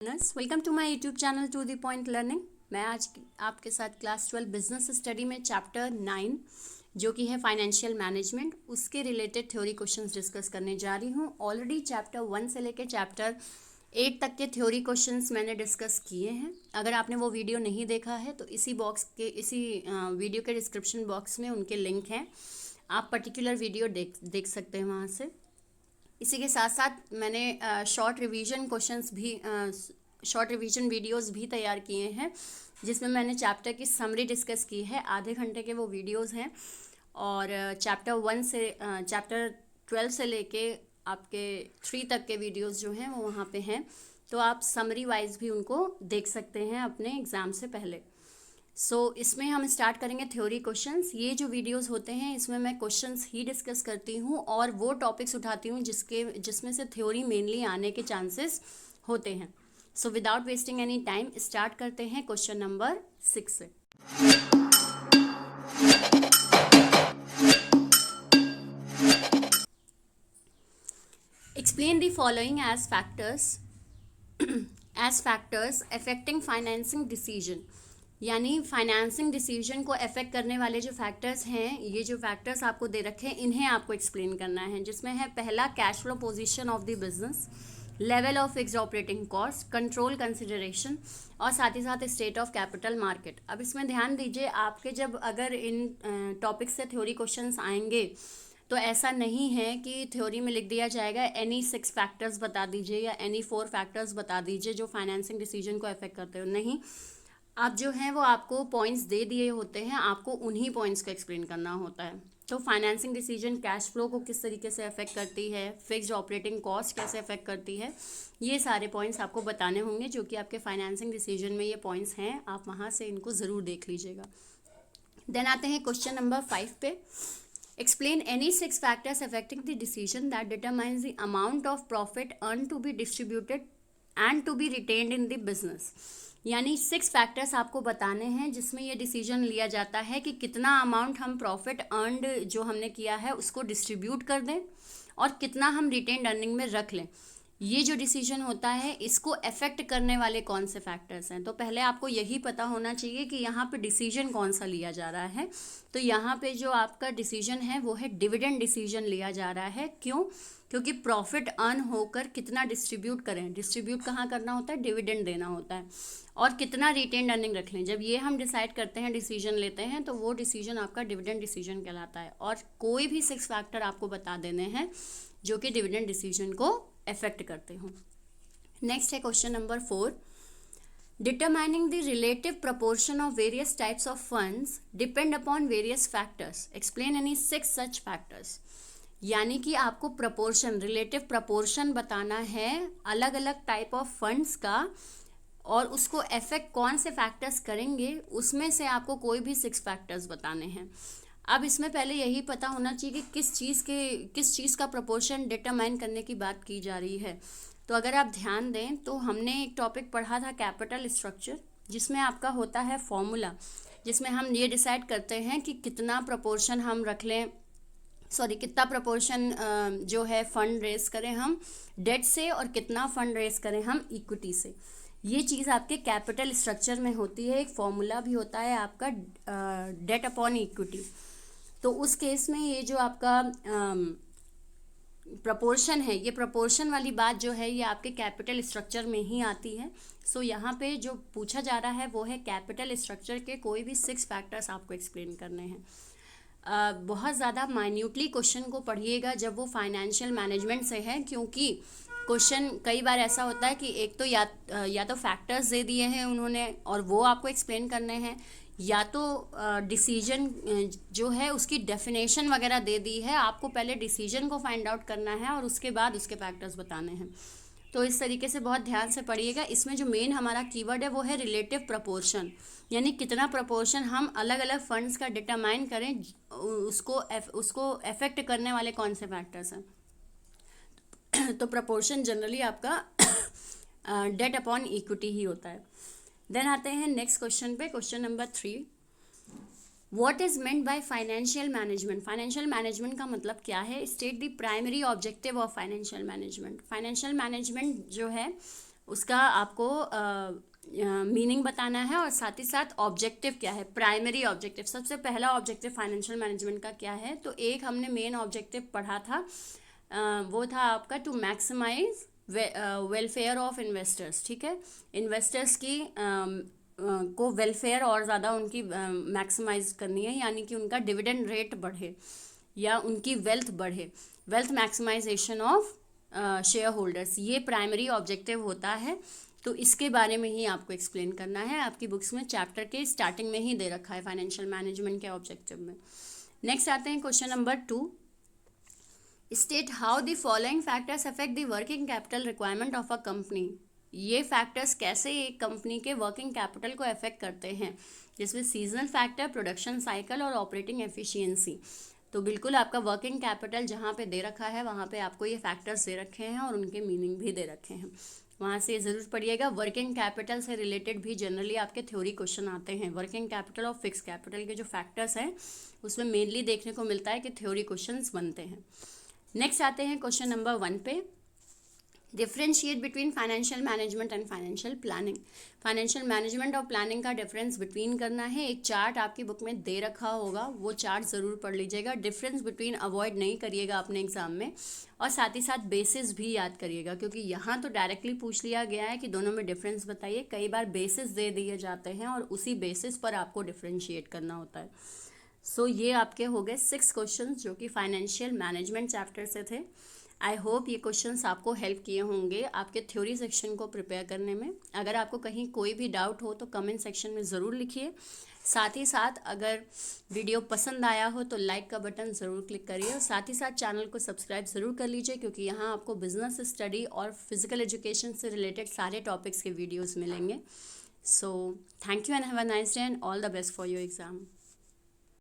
Welcome to my YouTube channel to the point learning. मैं आज आपके साथ क्लास 12 बिजनेस स्टडी में चैप्टर 9 जो कि है फाइनेंशियल मैनेजमेंट, उसके रिलेटेड थ्योरी क्वेश्चंस डिस्कस करने जा रही हूँ। ऑलरेडी चैप्टर 1 से लेकर चैप्टर 8 तक के थ्योरी क्वेश्चंस मैंने डिस्कस किए हैं। अगर आपने वो वीडियो नहीं देखा है तो इसी वीडियो के डिस्क्रिप्शन बॉक्स में उनके लिंक हैं, आप पर्टिकुलर वीडियो देख सकते हैं वहाँ से। इसी के साथ साथ मैंने शॉर्ट रिवीजन वीडियोस भी तैयार किए हैं जिसमें मैंने चैप्टर की समरी डिस्कस की है। आधे घंटे के वो वीडियोस हैं और चैप्टर 12 से लेके आपके 3 तक के वीडियोस जो हैं वो वहाँ पे हैं, तो आप समरी वाइज भी उनको देख सकते हैं अपने एग्ज़ाम से पहले। इसमें हम स्टार्ट करेंगे थ्योरी क्वेश्चंस। ये जो वीडियोस होते हैं इसमें मैं क्वेश्चंस ही डिस्कस करती हूँ और वो टॉपिक्स उठाती हूँ जिसमें से थ्योरी मेनली आने के चांसेस होते हैं। Without wasting any time start करते हैं क्वेश्चन नंबर 6 से। Explain the following as factors affecting financing decision. यानी फाइनेंसिंग डिसीजन को अफेक्ट करने वाले जो फैक्टर्स हैं, ये जो फैक्टर्स आपको दे रखे हैं इन्हें आपको एक्सप्लेन करना है। जिसमें है पहला cash flow position of the business, level of fixed operating cost, control consideration और साथ ही साथ स्टेट ऑफ कैपिटल मार्केट। अब इसमें ध्यान दीजिए, आपके अगर इन टॉपिक्स से थ्योरी क्वेश्चंस आएंगे तो ऐसा नहीं है कि थ्योरी में लिख दिया जाएगा एनी 6 फैक्टर्स बता दीजिए या एनी 4 फैक्टर्स बता दीजिए जो फाइनेंसिंग डिसीजन को अफेक्ट करते हो। नहीं, आप जो हैं वो आपको पॉइंट्स दे दिए होते हैं, आपको उन्हीं पॉइंट्स को एक्सप्लेन करना होता है। तो फाइनेंसिंग डिसीजन कैश फ्लो को किस तरीके से अफेक्ट करती है, फिक्स्ड ऑपरेटिंग कॉस्ट कैसे अफेक्ट करती है, ये सारे पॉइंट्स आपको बताने होंगे जो कि आपके फाइनेंसिंग डिसीजन में ये पॉइंट्स हैं। आप वहाँ से इनको ज़रूर देख लीजिएगा। देन आते हैं क्वेश्चन नंबर 5 पे। Explain any 6 factors affecting the decision that determines the amount of profit earn to be distributed and to be retained in the business. यानी 6 फैक्टर्स आपको बताने हैं जिसमें ये डिसीजन लिया जाता है कि कितना अमाउंट हम प्रॉफिट अर्नड जो हमने किया है उसको डिस्ट्रीब्यूट कर दें और कितना हम रिटेन्ड अर्निंग में रख लें। ये जो डिसीजन होता है इसको अफेक्ट करने वाले कौन से फैक्टर्स हैं। तो पहले आपको यही पता होना चाहिए कि यहाँ पे डिसीजन कौन सा लिया जा रहा है। तो यहाँ पे जो आपका डिसीजन है वो है डिविडेंड डिसीजन लिया जा रहा है। क्यों? क्योंकि प्रॉफिट अर्न होकर कितना डिस्ट्रीब्यूट करें, डिस्ट्रीब्यूट कहाँ करना होता है, डिविडेंड देना होता है, और कितना रिटेन्ड अर्निंग रख लें। जब ये हम डिसाइड करते हैं, डिसीजन लेते हैं, तो वो डिसीजन आपका डिविडेंड डिसीजन कहलाता है। और कोई भी 6 फैक्टर आपको बता देने हैं जो कि डिविडेंड डिसीजन को अफेक्ट करते हो। नेक्स्ट है question number 4। Determining the relative proportion of various types of funds depend upon various factors. Explain any 6 such factors. यानी कि आपको प्रपोर्शन, रिलेटिव प्रपोर्शन बताना है अलग अलग टाइप ऑफ फंड्स का, और उसको अफेक्ट कौन से फैक्टर्स करेंगे उसमें से आपको कोई भी 6 फैक्टर्स बताने हैं। अब इसमें पहले यही पता होना चाहिए कि किस चीज़ का प्रपोर्शन डिटरमाइन करने की बात की जा रही है। तो अगर आप ध्यान दें तो हमने एक टॉपिक पढ़ा था कैपिटल स्ट्रक्चर, जिसमें आपका होता है फॉर्मूला, जिसमें हम ये डिसाइड करते हैं कि कितना प्रपोर्शन हम रख लें, कितना प्रपोर्शन जो है फंड रेस करें हम डेट से और कितना फंड रेस करें हम इक्विटी से। ये चीज़ आपके कैपिटल स्ट्रक्चर में होती है। एक फॉर्मूला भी होता है आपका डेट अपॉन इक्विटी। तो उस केस में ये जो आपका प्रपोर्शन है, ये प्रपोर्शन वाली बात जो है ये आपके कैपिटल स्ट्रक्चर में ही आती है। यहाँ पे जो पूछा जा रहा है वो है कैपिटल स्ट्रक्चर के कोई भी 6 फैक्टर्स आपको एक्सप्लेन करने हैं। बहुत ज़्यादा माइन्यूटली क्वेश्चन को पढ़िएगा जब वो फाइनेंशियल मैनेजमेंट से है, क्योंकि क्वेश्चन कई बार ऐसा होता है कि एक तो या तो फैक्टर्स दे दिए हैं उन्होंने और वो आपको एक्सप्लेन करने हैं, या तो डिसीजन जो है उसकी डेफिनेशन वगैरह दे दी है, आपको पहले डिसीजन को फाइंड आउट करना है और उसके बाद उसके फैक्टर्स बताने हैं। तो इस तरीके से बहुत ध्यान से पढ़िएगा। इसमें जो मेन हमारा कीवर्ड है वो है रिलेटिव प्रपोर्शन, यानी कितना प्रपोर्शन हम अलग अलग फंड्स का डिटरमाइन करें, उसको अफेक्ट करने वाले कौन से फैक्टर्स हैं। तो प्रपोर्शन जनरली आपका डेट अपॉन इक्विटी ही होता है। देन आते हैं नेक्स्ट क्वेश्चन पे, question number 3। What is meant by financial management. Financial management का मतलब क्या है। State the primary objective of financial management. Financial management जो है उसका आपको मीनिंग बताना है, और साथ ही साथ ऑब्जेक्टिव क्या है, प्राइमरी ऑब्जेक्टिव। सबसे पहला ऑब्जेक्टिव फाइनेंशियल मैनेजमेंट का क्या है, तो एक हमने मेन ऑब्जेक्टिव पढ़ा था, वो था आपका to maximise welfare of investors. ठीक है, इन्वेस्टर्स की को वेलफेयर और ज़्यादा उनकी मैक्सिमाइज करनी है, यानी कि उनका डिविडेंड रेट बढ़े या उनकी वेल्थ बढ़े, wealth maximisation of shareholders, ये प्राइमरी ऑब्जेक्टिव होता है। तो इसके बारे में ही आपको एक्सप्लेन करना है, आपकी बुक्स में चैप्टर के स्टार्टिंग में ही दे रखा है फाइनेंशियल मैनेजमेंट के ऑब्जेक्टिव में। नेक्स्ट आते हैं question number 2, state how the following factors affect the working capital requirement of a company. ये फैक्टर्स कैसे एक कंपनी के वर्किंग कैपिटल को अफेक्ट करते हैं, जिसमें सीजनल फैक्टर, प्रोडक्शन साइकिल और ऑपरेटिंग एफिशिएंसी। तो बिल्कुल आपका वर्किंग कैपिटल जहाँ पे दे रखा है वहाँ पे आपको ये फैक्टर्स दे रखे हैं और उनके मीनिंग भी दे रखे हैं, वहाँ से ज़रूर पढ़िएगा। वर्किंग कैपिटल से रिलेटेड भी जनरली आपके थ्योरी क्वेश्चन आते हैं। वर्किंग कैपिटल और फिक्स कैपिटल के जो फैक्टर्स हैं उसमें मेनली देखने को मिलता है कि थ्योरी क्वेश्चंस बनते हैं। नेक्स्ट आते हैं क्वेश्चन नंबर 1 पे, differentiate between financial management and financial planning. Financial management और प्लानिंग का डिफरेंस बिटवीन करना है। एक चार्ट आपकी बुक में दे रखा होगा, वो चार्ट ज़रूर पढ़ लीजिएगा। डिफरेंस बिटवीन अवॉइड नहीं करिएगा अपने एग्जाम में, और साथ ही साथ बेसिस भी याद करिएगा, क्योंकि यहाँ तो डायरेक्टली पूछ लिया गया है कि दोनों में डिफरेंस बताइए। कई बार बेसिस दे दिए जाते हैं और उसी बेसिस पर आपको डिफरेंशिएट करना होता है। सो ये आपके हो गए 6 क्वेश्चन जो कि फाइनेंशियल मैनेजमेंट चैप्टर से थे। आई होप ये क्वेश्चंस आपको हेल्प किए होंगे आपके थ्योरी सेक्शन को प्रिपेयर करने में। अगर आपको कहीं कोई भी डाउट हो तो कमेंट सेक्शन में ज़रूर लिखिए। साथ ही साथ अगर वीडियो पसंद आया हो तो लाइक का बटन ज़रूर क्लिक करिए, और साथ ही साथ चैनल को सब्सक्राइब ज़रूर कर लीजिए, क्योंकि यहाँ आपको बिजनेस स्टडी और फिजिकल एजुकेशन से रिलेटेड सारे टॉपिक्स के वीडियोज़ मिलेंगे। So thank you and have a nice day and all the best for your exam.